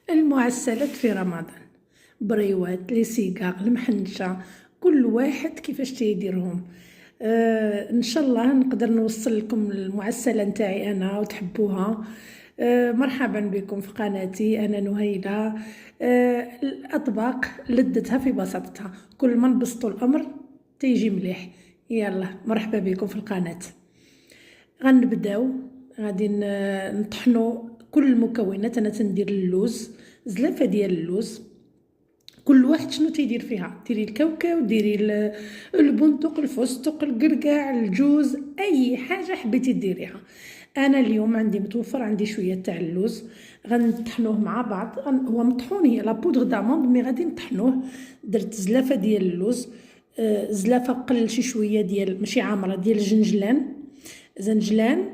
المعسلات في رمضان، بريوات لي سيقاق المحنشة، كل واحد كيفاش تيديرهم. ان شاء الله نقدر نوصل لكم المعسله نتاعي انا وتحبوها. مرحبا بكم في قناتي، انا نهيلة. الاطباق لذتها في بساطتها، كل ما نبسطوا الامر تيجي مليح. يلا مرحبا بكم في القناه. غنبداو غادي نطحنوا كل المكونات. انا تندير اللوز، زلافه ديال اللوز. كل واحد شنو تيدير فيها، ديري الكاوكاو، ديري البندق، الفستق، القرقاع، الجوز، اي حاجه حبيتي ديريها. انا اليوم عندي متوفر، عندي شويه تاع اللوز، غنطحنوه مع بعض. هو مطحون، هي لا بودغ داموند، مي غادي نطحنوه. درت زلافه ديال اللوز، زلافه قل شي شويه ديال ماشي عامره ديال زنجلان.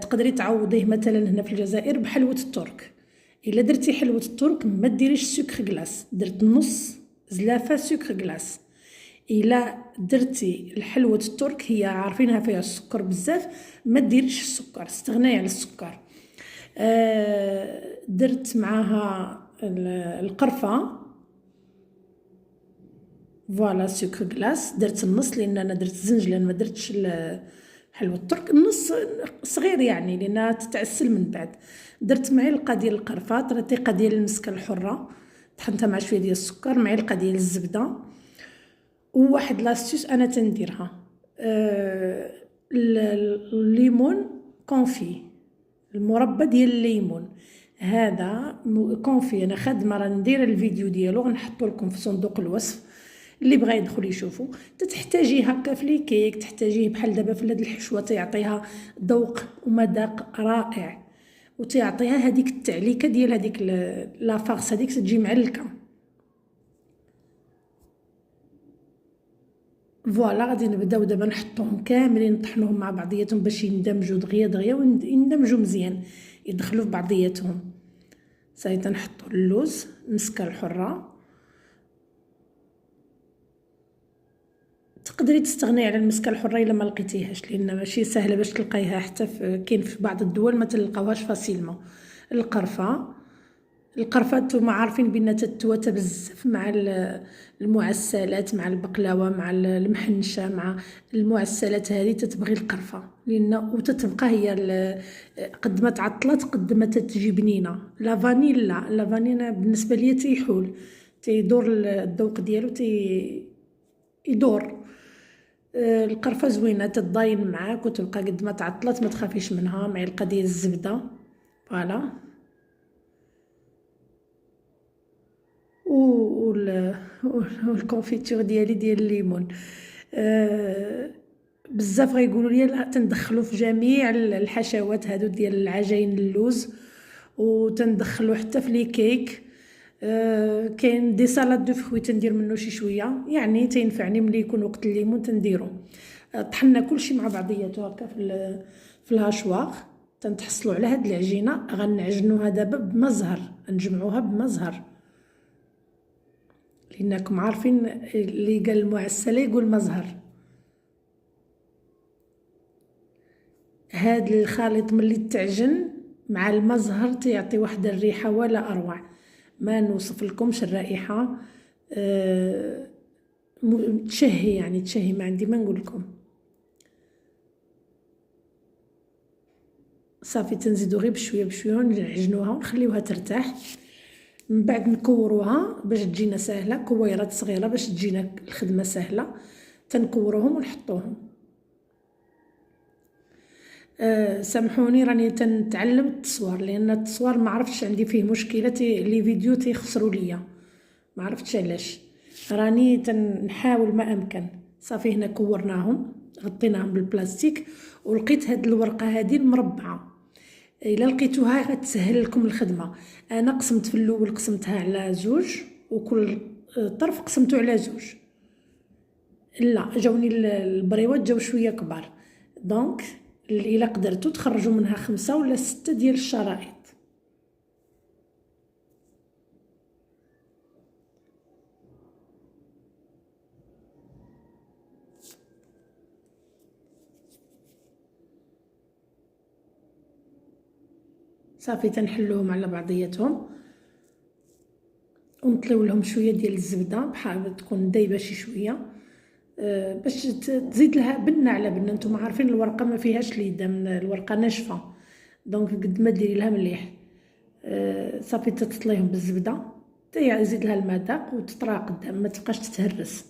تقدري تعوضيه مثلا هنا في الجزائر بحلوه الترك. الا درتي حلوه الترك ما ديريش سكر كلاص، درت نص زلافه سكر كلاص. الا درتي الحلوه الترك هي عارفينها فيها السكر بزاف، ما ديريش السكر، استغناي على السكر. درت معاها القرفه، فوالا سكر كلاص. درت النص لان انا درت زنجلان، ما درتش حلوة الترك، النص صغير يعني لأنها تتعسل من بعد. درت معلقة ديال القرفة، رتيقة ديال المسكة الحرة، طحنتها مع شوية ديال السكر، معلقة ديال الزبدة. وواحد لاستيس أنا تنديرها، الليمون كونفي، المربى ديال الليمون هذا كونفي. انا خادمه راه ندير الفيديو ديالو، غنحطو لكم في صندوق الوصف، اللي بغى يدخل يشوفو. تحتاجيه هكا في لي كيك، تحتاجيه بحال دابا في هاد الحشوه، تيعطيها ذوق ومذاق رائع، وتيعطيها هذيك التعليكه ديال هذيك لافارس، هذيك تجي معلكه. فوالا غادي نبداو دابا نحطوهم كاملين، نطحنوهم مع بعضياتهم باش يندمجوا دغيا دغيا، ويندمجوا مزيان، يدخلوا في بعضياتهم. صاي تنحطوا اللوز، المسكه الحره. تقدري تستغني على المسكه الحره الا ما لقيتيهاش، لان ماشي سهله باش تلقايها، حتى كاين في بعض الدول ما تلقاوهاش فاسيلمون. القرفه، القرفه نتوما عارفين بان تتواتى بزاف مع المعسلات، مع البقلاوه، مع المحنشه، مع المعسلات هذه تتبغي القرفه، لان وتتبقى هي قد ما تعطلت قد ما تتجي بنينه. لا فانيلا، لا فانيلا بالنسبه ليا تيحول، تيدور الذوق ديالو يدور. القرفه زوينه، تضاين معاك وتبقى قد ما تعطلت ما تخافيش منها. معلقه ديال الزبده، فوالا. والكونفيتور ديالي ديال الليمون. بزاف غيقولوا لي لا، تندخلوا في جميع الحشوات هادو ديال العجين اللوز، وتندخلوا حتى في لي كيك. كاين دي سالاد دو فخوي تندير منه شي شويه، يعني تينفعني ملي يكون وقت الليمون تنديرو. طحنا كلشي مع بعضياتو هكا في الهاشواغ. تنتحصلوا على هاد العجينه، غنعجنوها دابا بمزهر، نجمعوها بمزهر، لانكم عارفين اللي قال المعسله يقول مزهر. هاد الخليط ملي تعجن مع المزهر تيعطي واحد الريحه ولا اروع، ما نوصف لكمش الرائحه. تشهي يعني، تشهي، ما عندي ما نقول لكم. صافي تنزيدو غير بشويه بشويه، نعجنوها ونخليوها ترتاح. من بعد نكوروها باش تجينا سهله، كويرات صغيره باش تجينا الخدمه سهله. تنكوروهم ونحطوهم. سامحوني راني تنتعلم التصوير، لان التصوير ما عرفتش، عندي فيه مشكله، لي فيديو تيخسروا ليا، ما عرفتش علاش. راني تنحاول ما امكن. صافي هنا كورناهم، غطيناهم بالبلاستيك، ولقيت هاد الورقه هذه المربعه، الا لقيتوها غتسهل لكم الخدمه. انا قسمت في الاول، قسمتها على زوج، وكل طرف قسمته على زوج. لا جاوني البريوات جاو شويه كبار، دونك الا قدرتو تخرجوا منها 5 ولا 6 ديال الشرائط. صافي تنحلوهم على بعضياتهم. ونطليو لهم شويه ديال الزبده بحال تكون دايبه شي شويه، باش تزيد لها بنه على بنه. نتوما عارفين الورقه ما فيهاش ليده، من الورقه ناشفه، دونك قد ما ديري لها مليح. صافي تطليهم بالزبده حتى يزيد لها المذاق وتطرى قدام، ما تبقاش تتهرس.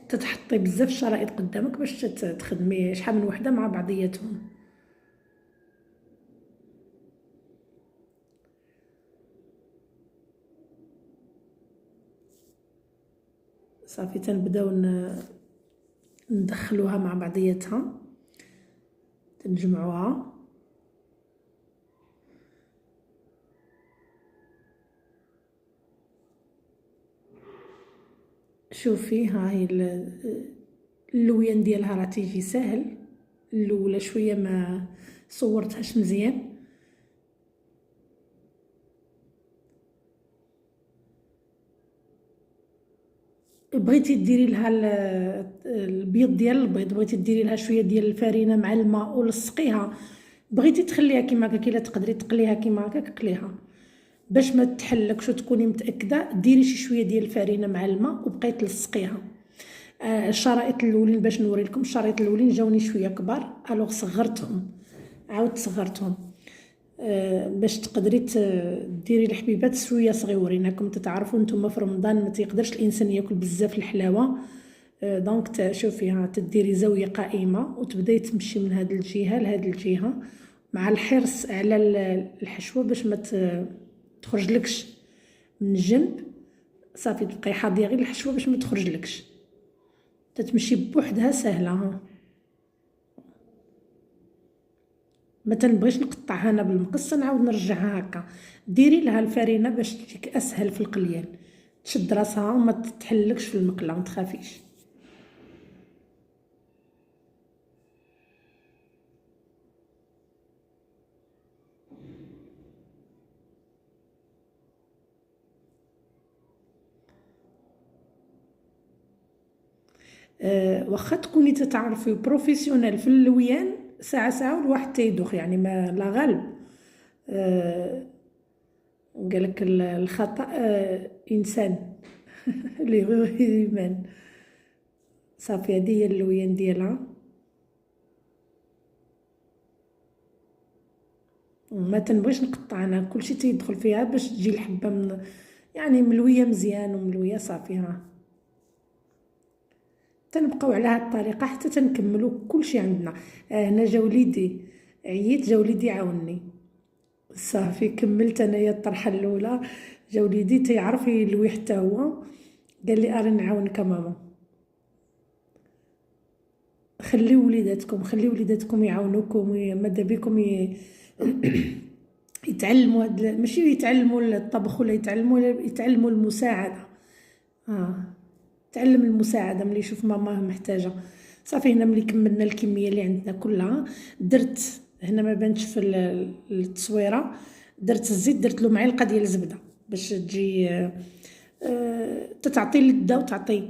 تتحطي بزاف الشرائط قدامك باش تخدمي شحال من وحده مع بعضياتهم. صافي تنبداو ندخلوها مع بعضياتها، تنجمعوها. شوفي ها هي اللويان ديالها راه تيجي ساهل. الاولى شويه ما صورتهاش مزيان. بغيتي ديري لها البيض ديال البيض، بغيتي ديري لها شويه ديال الفرينه مع الماء ولصقيها. بغيتي تخليها كيما هكا، كي تقدري تقليها كيما هكا قليها باش ما تحلكش وتكوني متاكده. ديري شي شويه ديال الفرينه مع الماء وبقاي تلصقيها. الشرائط الاولين باش نوري لكم، الشرائط الاولين جاوني شويه كبار، الوغ صغرتهم، عاود صغرتهم باش تقدري ديري الحبيبات شويه صغيورين. راكم تتعرفوا نتوما في رمضان ما تيقدرش الانسان ياكل بزاف الحلاوه، دونك شوفيها تديري زاويه قائمه وتبداي تمشي من هذه الجهه لهذه الجهه، مع الحرص على الحشوه باش ما تخرجلكش من الجنب. صافي تبقاي حاضيه غير الحشوه باش ما تخرجلكش، تتمشي بوحدها سهله. ها ما تنبغيش نقطعها انا بالمقص، نعاود نرجعها هكا. ديري لها الفرينه باش تجيك اسهل في القليان، تشد راسها وما تتحلكش في المقله، ما تخافيش. واخا تكوني تتعرفي بروفيسيونيل في اللويان، ساعه ساعه والواحد تيدوخ، يعني ما لا غالب. قالك الخطأ انسان اللي هو ايمان. صافي هذه هي اللويان ديالها. ما تنبغيش نقطع انا، كلشي تيدخل فيها باش تجي الحبه يعني ملويه مزيان وملويه. صافي ها تنبقاو على هاد الطريقه حتى تنكملوا كلشي عندنا. هنا جا وليدي، عييت جا وليدي عاوني. صافي كملت انايا الطرحه الاولى، جا وليدي تيعرف يلوي حتى هو، قال لي اري نعاونك ماما. خليو وليداتكم يعاونوكم، ماذا بكم يتعلموا ماشي يتعلموا الطبخ ولا يتعلموا المساعده. تعلم المساعده ملي يشوف ماما محتاجه. صافي هنا ملي كملنا الكميه اللي عندنا كلها، درت هنا ما بانتش في التصويره، درت الزيت، درت له معلقه ديال الزبده باش تجي تتعطي لذه وتعطي.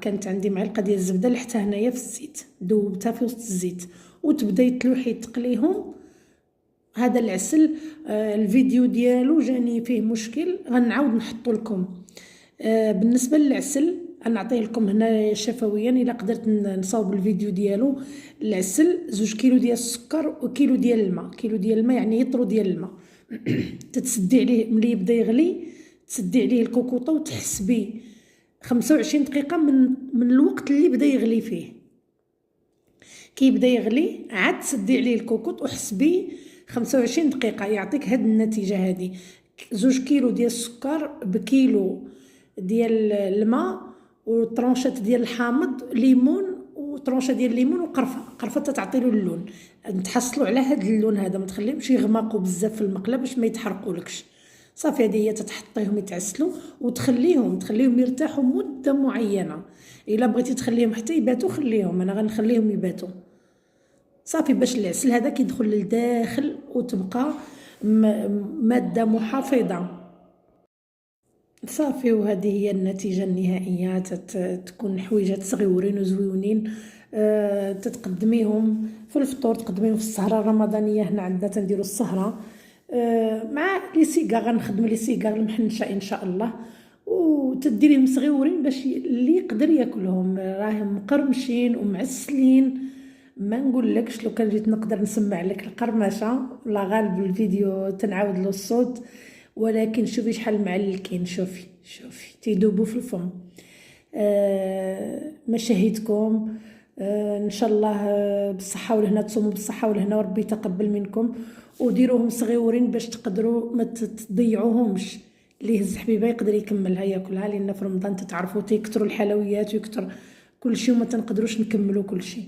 كانت عندي معلقه ديال الزبده اللي حتى هنايا في الزيت، ذوبتها في وسط الزيت وتبداي تلوحي تقليهم. هذا العسل الفيديو ديالو جاني فيه مشكل، غنعاود نحطو لكم. بالنسبه للعسل نعطيه لكم هنا شفويا، الا قدرت نصاوب الفيديو ديالو. العسل 2 كيلو ديال السكر وكيلو ديال الماء، كيلو ديال الماء يعني يطرو ديال الماء. تتسدي عليه ملي يبدا يغلي، تسدي عليه الكوكوطه وتحسبي 25 دقيقه من الوقت اللي بدا يغلي فيه. كي يبدا يغلي عاد تسدي عليه الكوكوط وحسبي 25 دقيقه، يعطيك هاد النتيجه هادي. 2 كيلو ديال السكر بكيلو ديال الماء وطرونشات ديال الحامض، ليمون وطرونشه ديال الليمون وقرفه تعطي له اللون. نتحصلوا على هاد اللون هذا، ما تخليهمش يغمقوا بزاف في المقله باش ما يتحرقولكش. صافي هذه هي تتحطيهم يتعسلوا وتخليهم يرتاحوا مده معينه. الا بغيتي تخليهم حتى يباتوا خليهم، انا غنخليهم يباتوا. صافي باش العسل هذا كيدخل للداخل وتبقى ماده محافظه. صافي وهذه هي النتيجه النهائيه، تكون حويجات صغيورين وزويونين. تتقدميهم في الفطور، تقدميهم في السهره الرمضانيه. هنا عندنا تنديروا السهره مع لي سيكا، غنخدم لي سيكا المحنشه ان شاء الله، وتديريهم صغيورين باش اللي يقدر ياكلهم. راهم مقرمشين ومعسلين، ما نقولكش. لو كان جيت نقدر نسمع لك القرمشه، لا غالب الفيديو تنعاود له الصوت، ولكن شوفي شحال معلكين. شوفي تيدوبوا في الفم. مشاهدكم ان شاء الله بالصحه والهنا، تصوموا بالصحه والهنا وربي يتقبل منكم، وديروهم صغيورين باش تقدروا ما تضيعوهمش. اللي يهز حبيبه يقدر يكملها ياكلها، لان في رمضان تتعرفوا تيكثروا الحلويات ويكثر كل شيء وما تنقدروش نكملوا كل شيء.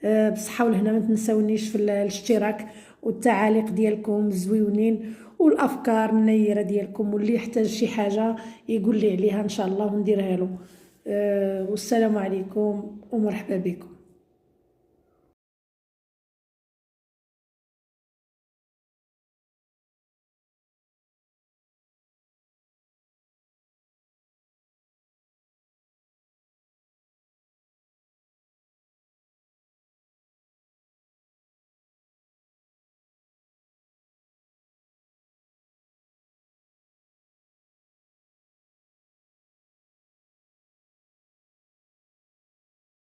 بالصحه والهنا. ما تنساونيش في الاشتراك والتعاليق ديالكم الزويونين والافكار النيره ديالكم، واللي يحتاج شي حاجه يقول لي عليها ان شاء الله ونديرها له. والسلام عليكم ومرحبا بكم.